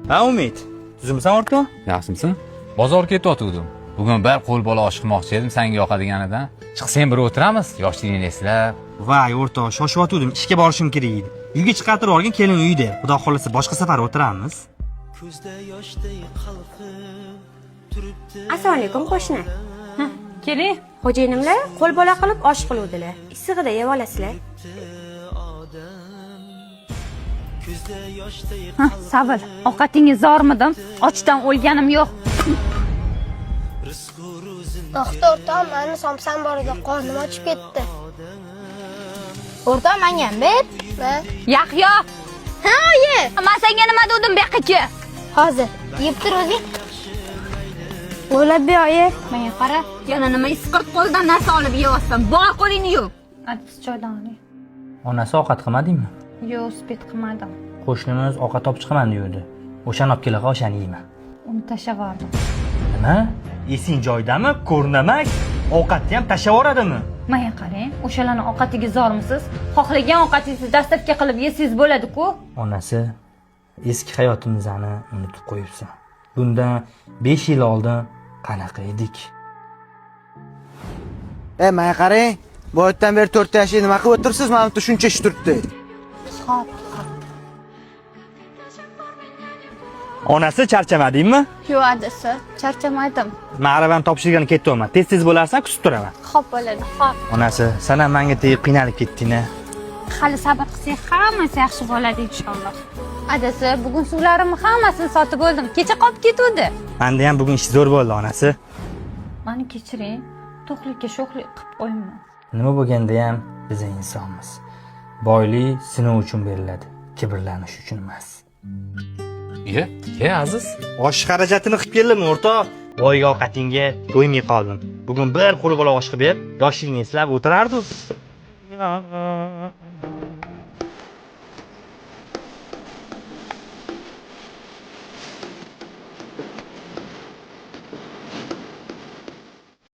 Ha Umid, tuzimsan o'rta? Yaxshimisan? Bozorga ketayotgandim. Bugun bir qo'l bola osh qilmoqchi edim senga yoqadiganidan. Chiqsang bir o'tiramiz, yoshligingni eslab. Voy o'rta, shoshyotgandim, ishga borishim kerak edi. Uyga chiqartirib olgan kelin uyda. Xudo xolasa boshqa safar o'tiramiz. Assalomu alaykum qo'shni. Keling. Xo'jayinimlar qo'l bola qilib osh qiluvdilar. Issig'ida yeb olasizlar. Savil, ovqatingiz zormidim? Ochdan o'lganim yo'q. Doktor, meni somsam bor edi, qornim ochib ketdi. O'rta, menga ber. Yahyo. Ha, oyi. Men senga nima dedim beqichi? Hozir, yeb tur o'zing. O'ylab ber, oyi. Menga qara, yana nima isqirib qo'ldan narsa olib yeyapsan? Bor qo'lingni yuvib. Adis choydan oling. Onasi ovqat qilmadingmi? Yo'q, spet qilmadim. Qo'shnimiz ovqat olib chiqaman deydi. O'shani olib kelaqa, o'shani yeyman. Uni tashlavordim. Nima? Esing joyidami? Ko'rnamak. Ovqatni ham tashlab yuboradimi? Menga qarang, o'shalarning ovqatiga zormisiz? Xohlagan ovqatingizni dastavka qilib yesangiz bo'ladi-ku. Onasi, eski hayotimizni unutib qo'yibsan. Bundan 5 yil oldin qanaqa edik? Menga qarang, bu yerdan beri 4 yoshli nima qilib o'tirsiz? Mana bu shuncha ish turibdi. Onasi charchamadingmi? Yo'q, adasi, charchamadim. Men aravani topshirgani ketdim. Tez bo'larsan, kutib turaman. Xo'p bo'ladi, xo'p. Onasi, sen ham menga tegib qiynalib ketding-a. Hali sabr qilsak hammasi yaxshi bo'ladi inshaalloh. Adasi, bugun suvlarimni hammasini sotib oldim. Kecha qolib ketuvdi. Menda ham bugun ish zo'r bo'ldi, onasi. Meni kechiring. To'qlikka sho'xlik qilib qo'ymayman. Nima bo'lganda ham biz insonmiz. Boylik sinov uchun beriladi, kibrlanish uchun emas. Ye, aziz. Osh xarajatini qilib keldimmi, o'rta? Boyga ovqatingga to'ymay qoldim. Bugun bir qo'l bola osh qilib, yoshligini eslab o'tirardim.